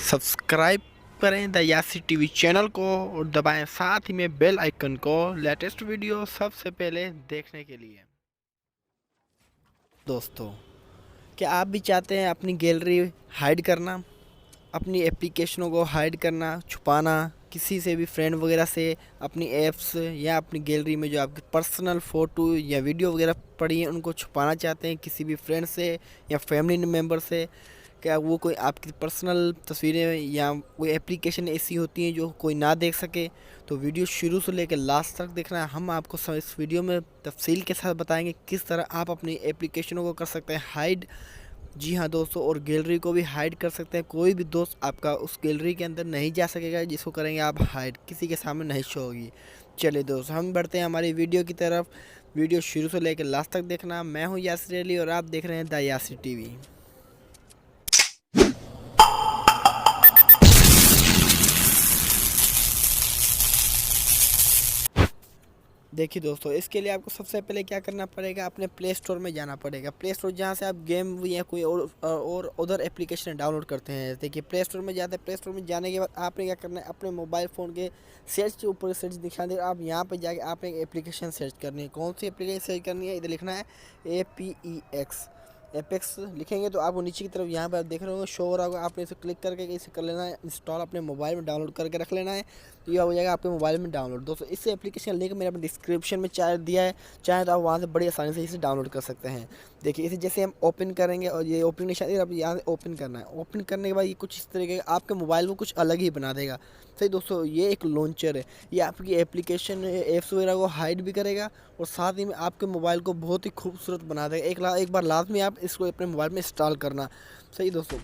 Subscribe करें the यासी TV channel को और दबाएं साथ ही में बेल आइकन को लेटेस्ट वीडियो सबसे पहले देखने के लिए। दोस्तों, क्या आप भी चाहते हैं अपनी गैलरी हाइड करना, अपनी एप्लीकेशनों को हाइड करना, छुपाना, किसी से भी फ्रेंड वगैरह से अपनी ऐप्स या अपनी गैलरी में जो आपकी पर्सनल फ़ोटो या वीडियो वगैरह पड़ी हैं उनको छुपाना चाहते हैं किसी भी फ्रेंड से या फैमिली मेम्बर से? क्या वो कोई आपकी पर्सनल तस्वीरें या कोई एप्लीकेशन ऐसी होती हैं जो कोई ना देख सके? तो वीडियो शुरू से लेकर लास्ट तक देखना है। हम आपको इस वीडियो में तफसील के साथ बताएंगे किस तरह आप अपनी एप्लीकेशनों को कर सकते हैं हाइड। जी हाँ दोस्तों, और गैलरी को भी हाइड कर सकते हैं। कोई भी दोस्त आपका उस गैलरी के अंदर नहीं जा सकेगा जिसको करेंगे आप हाइड, किसी के सामने नहीं शो होगी। चलिए दोस्तों, हम बढ़ते हैं हमारी वीडियो की तरफ। वीडियो शुरू से लेकर लास्ट तक देखना। मैं हूँ यासिर अली और आप देख रहे हैं द यासिर टीवी। देखिए दोस्तों, इसके लिए आपको सबसे पहले क्या करना पड़ेगा, अपने प्ले स्टोर में जाना पड़ेगा। प्ले स्टोर जहाँ से आप गेम या कोई और उधर एप्लीकेशन डाउनलोड करते हैं। देखिए प्ले स्टोर में जाते हैं। प्ले स्टोर में जाने के बाद आपने क्या करना है, अपने मोबाइल फ़ोन के सर्च के ऊपर सर्च दिखा दे, आप यहाँ पर जाके आपने एक एप्लीकेशन सर्च करनी है। कौन सी एप्लीकेशन सर्च करनी है? इधर लिखना है एपेक्स लिखेंगे तो आपको नीचे की तरफ यहाँ पर आप देख रहे होंगे शो हो रहा होगा। आपने इसे क्लिक करके इसे कर लेना है इंस्टॉल, अपने मोबाइल में डाउनलोड करके रख लेना है। तो यह हो जाएगा आपके मोबाइल में डाउनलोड। दोस्तों, इस एप्लीकेशन लिंक मैंने अपने डिस्क्रिप्शन में दिया है, चाहे तो आप वहाँ से बड़ी आसानी से इसे डाउनलोड कर सकते हैं। देखिए इसे जैसे हम ओपन करेंगे और ये ओपन निशान अब यहाँ से ओपन करना है। ओपन करने के बाद ये कुछ इस तरीके का आपके मोबाइल को कुछ अलग ही बना देगा। सही दोस्तों, ये एक लॉन्चर है। ये आपकी एप्लीकेशन ऐप्स वगैरह को हाइड भी करेगा और साथ ही में आपके मोबाइल को बहुत ही खूबसूरत बना देगा। एक बार लाजमी आप इसको अपने मोबाइल में इंस्टॉल करना। सही दोस्तों,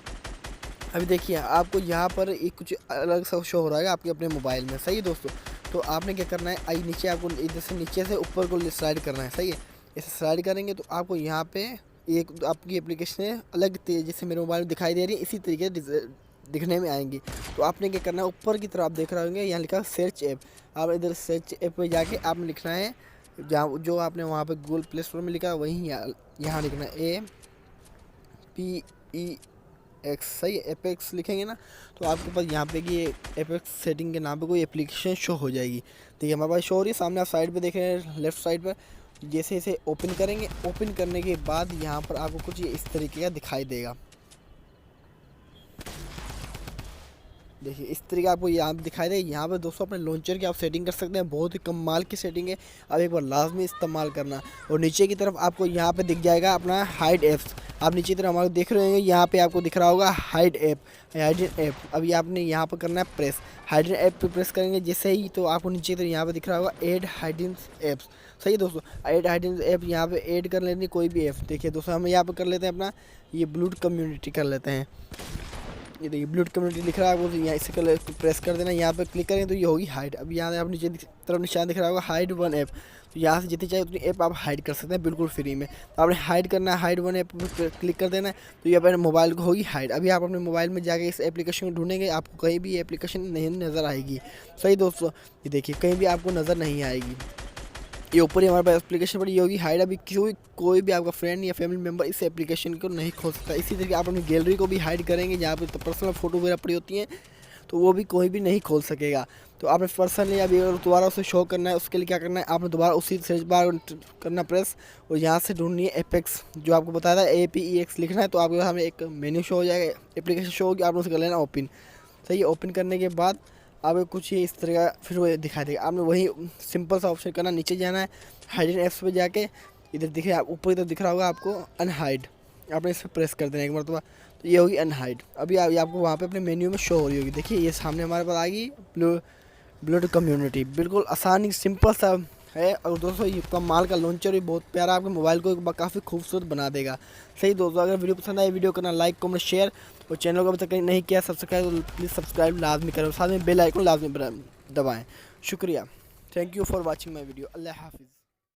अभी देखिए आपको यहाँ पर एक कुछ अलग सा शो हो रहा है आपके अपने मोबाइल में। सही है दोस्तों, तो आपने क्या करना है, आई नीचे आपको इधर से नीचे से ऊपर को स्लाइड करना है। सही है, इसे स्लाइड करेंगे तो आपको यहाँ पे एक आपकी एप्लीकेशन अलग जैसे मेरे मोबाइल में दिखाई दे रही है इसी तरीके दिखने में आएंगी। तो आपने क्या करना है, ऊपर की तरफ आप देख रहे होंगे यहाँ लिखा सर्च ऐप। आप इधर सर्च ऐप पे जाके आपने लिखना है जहाँ जो आपने वहाँ पे गूगल प्ले स्टोर में लिखा है वहीं यहाँ लिखना है APEX। सही है, एपेक्स लिखेंगे ना तो आपके पास यहाँ पे कि एपेक्स सेटिंग के नाम पे कोई एप्लीकेशन शो हो जाएगी। ठीक है, हमारे पास शो हो रही है। सामने आप साइड पे देख रहे हैं लेफ्ट साइड पर। जैसे इसे ओपन करेंगे, ओपन करने के बाद यहाँ पर आपको कुछ इस तरीके का दिखाई देगा। देखिए इस तरीके आपको यहाँ दिखाई दे। यहाँ पर दोस्तों अपने लॉन्चर की आप सेटिंग कर सकते हैं, बहुत ही कमाल की सेटिंग है। अब एक बार लाजमी इस्तेमाल करना। और नीचे की तरफ आपको यहाँ पे दिख जाएगा अपना हाइड ऐप्स। आप नीचे की तरफ हमारे देख रहे होंगे यहाँ पे आपको दिख रहा होगा हाइडन ऐप। अभी आपने यहाँ पर करना है प्रेस, हाइडन ऐप पे प्रेस करेंगे जैसे ही तो आपको नीचे की तरफ यहाँ पर दिख रहा होगा ऐड हाइडन ऐप्स। सही है दोस्तों, ऐड हाइडन ऐप यहाँ पे ऐड कर लेनी कोई भी ऐप। देखिए दोस्तों, हम यहाँ पर कर लेते हैं अपना ये ब्लूटूथ कम्युनिटी कर लेते हैं। ये देखिए ब्लूटूथ कम्युनिटी लिख रहा है, वो यहाँ इसे प्रेस कर देना। यहाँ पे क्लिक करें तो ये होगी हाइड। अब यहाँ आप नीचे तरफ निशान दिख रहा होगा हाइड वन ऐप। तो यहाँ से जितनी चाहिए उतनी ऐप आप हाइड कर सकते हैं बिल्कुल फ्री में। तो आपने हाइड करना है, हाइड वन ऐप पर क्लिक कर देना है तो ये अपने मोबाइल को होगी हाइड। अभी आप अपने मोबाइल में जाके इस एप्लीकेशन को ढूंढेंगे, आपको कहीं भी एप्लीकेशन नहीं नज़र आएगी। सही दोस्तों, ये देखिए कहीं भी आपको नज़र नहीं आएगी। ये ऊपर ही हमारे पास एप्लीकेशन पड़ी होगी हाइड। अभी कोई भी आपका फ्रेंड या फैमिली मेम्बर इस एप्लीकेशन को नहीं खोल सकता। इसी तरीके आप अपनी गैलरी को भी हाइड करेंगे जहाँ पे तो पर्सनल फ़ोटो वगैरह पड़ी होती हैं तो वो भी कोई भी नहीं खोल सकेगा। तो आपने पर्सनली अभी अगर दोबारा उसे शो करना है उसके लिए क्या करना है, आपने दोबारा उसी सर्च बार करना प्रेस और यहाँ से ढूंढनी है एपेक्स जो आपको बताया था APEX लिखना है। तो आपके सामने एक मेन्यू शो हो जाएगा, एप्लीकेशन शो होगी, आपने उसे कर लेना ओपन। सही है, ओपन करने के बाद आपको कुछ ही इस तरह का फिर वो दिखा देगा। आपने वही सिंपल सा ऑप्शन करना, नीचे जाना है हाइडन ऐप्स पे जाके इधर दिखे आप ऊपर इधर दिख रहा होगा आपको अनहाइड। आपने इस पर प्रेस कर देना एक मरतबा तो ये होगी अनहाइड। अभी आपको वहाँ पे अपने मेन्यू में शो हो रही होगी। देखिए ये सामने हमारे पास आ गई ब्लूटूथ कम्युनिटी। बिल्कुल आसानी सिंपल सा है। और दोस्तों ये कमाल का लॉन्चर भी बहुत प्यारा आपके मोबाइल को काफ़ी खूबसूरत बना देगा। सही दोस्तों, अगर वीडियो पसंद आए वीडियो करना लाइक कमेंट शेयर और चैनल को अभी तक नहीं किया सब्सक्राइब तो प्लीज़ सब्सक्राइब लाजमी करें, साथ में बेल आइकन लाजमी दबाएँ। शुक्रिया, thank you for watching my video. अल्लाह हाफिज़।